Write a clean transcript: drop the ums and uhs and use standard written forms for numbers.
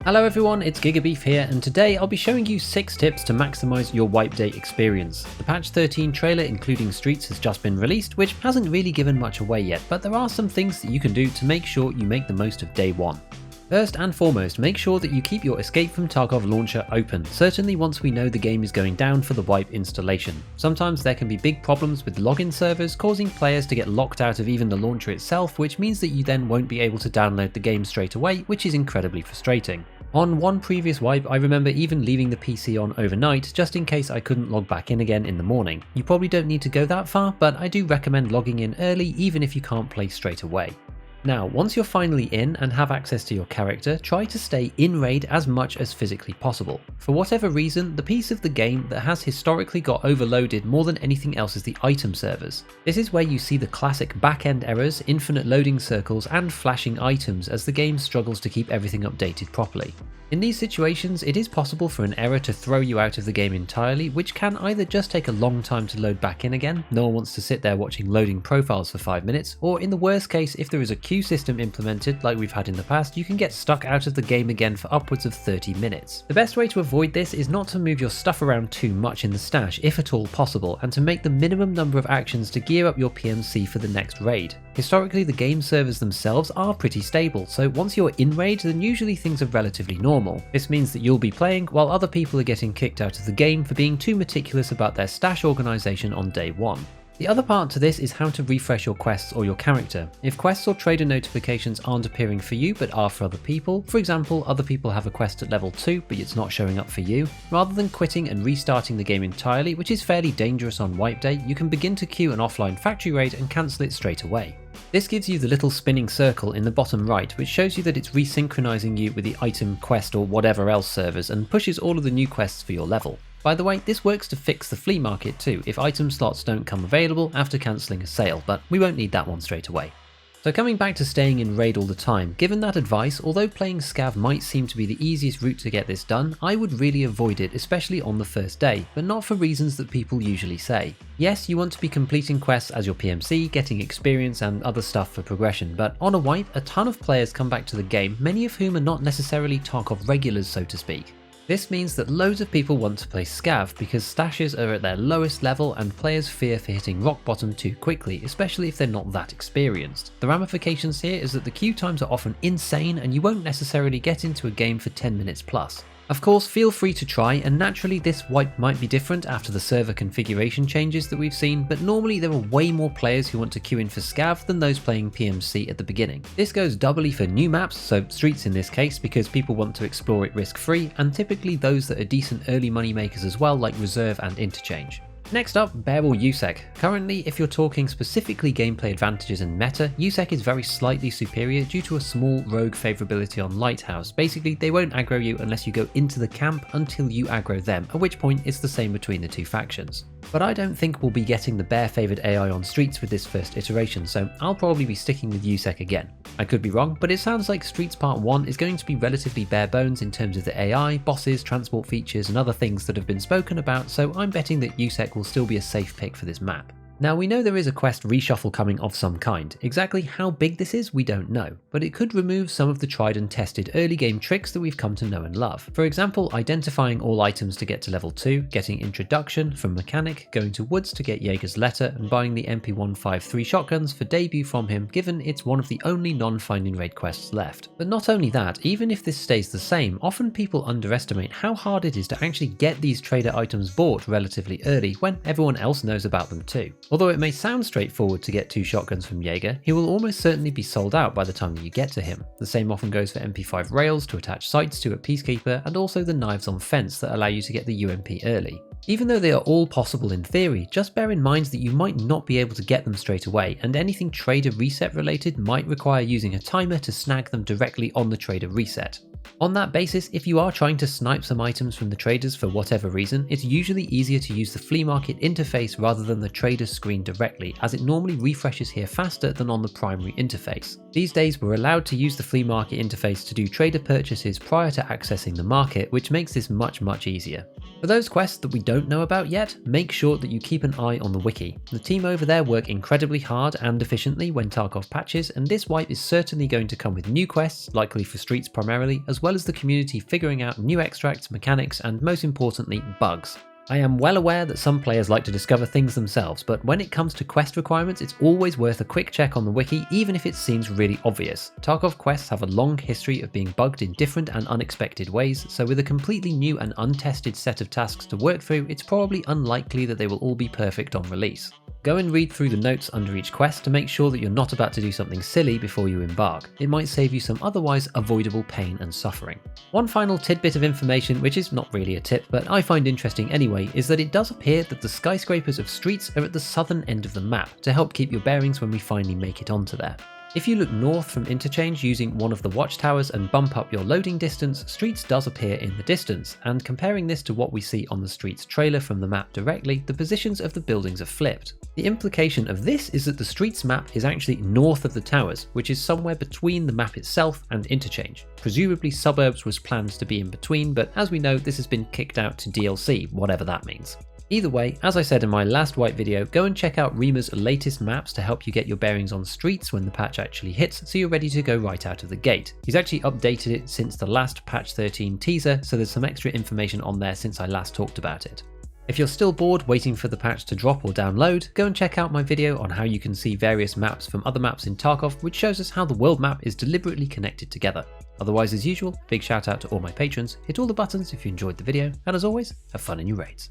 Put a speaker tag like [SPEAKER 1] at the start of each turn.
[SPEAKER 1] Hello everyone, it's Gigabeef here, and today I'll be showing you 6 tips to maximise your wipe day experience. The patch 13 trailer including Streets has just been released, which hasn't really given much away yet, but there are some things that you can do to make sure you make the most of day 1. First and foremost, make sure that you keep your Escape from Tarkov launcher open, certainly once we know the game is going down for the wipe installation. Sometimes there can be big problems with login servers, causing players to get locked out of even the launcher itself, which means that you then won't be able to download the game straight away, which is incredibly frustrating. On one previous wipe, I remember even leaving the PC on overnight just in case I couldn't log back in again in the morning. You probably don't need to go that far, but I do recommend logging in early even if you can't play straight away. Now, once you're finally in and have access to your character, try to stay in raid as much as physically possible. For whatever reason, the piece of the game that has historically got overloaded more than anything else is the item servers. This is where you see the classic back-end errors, infinite loading circles, and flashing items as the game struggles to keep everything updated properly. In these situations, it is possible for an error to throw you out of the game entirely, which can either just take a long time to load back in again, no one wants to sit there watching loading profiles for 5 minutes, or in the worst case, if there is a queue system implemented like we've had in the past, you can get stuck out of the game again for upwards of 30 minutes. The best way to avoid this is not to move your stuff around too much in the stash, if at all possible, and to make the minimum number of actions to gear up your PMC for the next raid. Historically, the game servers themselves are pretty stable, so once you're in raid, then usually things are relatively normal. This means that you'll be playing while other people are getting kicked out of the game for being too meticulous about their stash organisation on day 1. The other part to this is how to refresh your quests or your character. If quests or trader notifications aren't appearing for you but are for other people, for example, other people have a quest at level 2 but it's not showing up for you, rather than quitting and restarting the game entirely, which is fairly dangerous on wipe day, you can begin to queue an offline factory raid and cancel it straight away. This gives you the little spinning circle in the bottom right, which shows you that it's resynchronizing you with the item, quest or whatever else servers and pushes all of the new quests for your level. By the way, this works to fix the flea market too if item slots don't come available after cancelling a sale, but we won't need that one straight away. So coming back to staying in raid all the time, given that advice, although playing scav might seem to be the easiest route to get this done, I would really avoid it, especially on the first day, but not for reasons that people usually say. Yes, you want to be completing quests as your PMC, getting experience and other stuff for progression, but on a wipe, a ton of players come back to the game, many of whom are not necessarily Tarkov regulars, so to speak. This means that loads of people want to play scav because stashes are at their lowest level and players fear for hitting rock bottom too quickly, especially if they're not that experienced. The ramifications here is that the queue times are often insane and you won't necessarily get into a game for 10 minutes plus. Of course, feel free to try, and naturally this wipe might be different after the server configuration changes that we've seen, but normally there are way more players who want to queue in for scav than those playing PMC at the beginning. This goes doubly for new maps, so Streets in this case, because people want to explore it risk-free, and typically those that are decent early money makers as well, like Reserve and Interchange. Next up, Bear or USEC. Currently, if you're talking specifically gameplay advantages and meta, USEC is very slightly superior due to a small rogue favourability on Lighthouse. Basically, they won't aggro you unless you go into the camp until you aggro them, at which point it's the same between the two factions. But I don't think we'll be getting the Bear favoured AI on Streets with this first iteration, so I'll probably be sticking with USEC again. I could be wrong, but it sounds like Streets Part 1 is going to be relatively bare bones in terms of the AI, bosses, transport features and other things that have been spoken about, so I'm betting that USEC will still be a safe pick for this map. Now we know there is a quest reshuffle coming of some kind. Exactly how big this is, we don't know, but it could remove some of the tried and tested early game tricks that we've come to know and love. For example, identifying all items to get to level 2, getting introduction from mechanic, going to woods to get Jaeger's letter, and buying the MP153 shotguns for debut from him, given it's one of the only non-finding raid quests left. But not only that, even if this stays the same, often people underestimate how hard it is to actually get these trader items bought relatively early when everyone else knows about them too. Although it may sound straightforward to get 2 shotguns from Jaeger, he will almost certainly be sold out by the time that you get to him. The same often goes for MP5 rails to attach sights to at Peacekeeper, and also the knives on fence that allow you to get the UMP early. Even though they are all possible in theory, just bear in mind that you might not be able to get them straight away, and anything trader reset related might require using a timer to snag them directly on the trader reset. On that basis, if you are trying to snipe some items from the traders for whatever reason, it's usually easier to use the flea market interface rather than the trader's screen directly, as it normally refreshes here faster than on the primary interface. These days we're allowed to use the flea market interface to do trader purchases prior to accessing the market, which makes this much easier. For those quests that we don't know about yet, make sure that you keep an eye on the wiki. The team over there work incredibly hard and efficiently when Tarkov patches, and this wipe is certainly going to come with new quests, likely for Streets primarily, as well as the community figuring out new extracts, mechanics, and most importantly, bugs. I am well aware that some players like to discover things themselves, but when it comes to quest requirements, it's always worth a quick check on the wiki, even if it seems really obvious. Tarkov quests have a long history of being bugged in different and unexpected ways, so with a completely new and untested set of tasks to work through, it's probably unlikely that they will all be perfect on release. Go and read through the notes under each quest to make sure that you're not about to do something silly before you embark. It might save you some otherwise avoidable pain and suffering. One final tidbit of information, which is not really a tip, but I find interesting anyway, is that it does appear that the skyscrapers of streets are at the southern end of the map to help keep your bearings when we finally make it onto there. If you look north from interchange using one of the watchtowers and bump up your loading distance, streets does appear in the distance, and comparing this to what we see on the streets trailer from the map directly, the positions of the buildings are flipped. The implication of this is that the streets map is actually north of the towers, which is somewhere between the map itself and interchange. Presumably suburbs was planned to be in between, but as we know, this has been kicked out to DLC, whatever that means. Either way, as I said in my last wipe video, go and check out Reema's latest maps to help you get your bearings on streets when the patch actually hits, so you're ready to go right out of the gate. He's actually updated it since the last patch 13 teaser, so there's some extra information on there since I last talked about it. If you're still bored waiting for the patch to drop or download, go and check out my video on how you can see various maps from other maps in Tarkov, which shows us how the world map is deliberately connected together. Otherwise, as usual, big shout out to all my patrons, hit all the buttons if you enjoyed the video, and as always, have fun in your raids.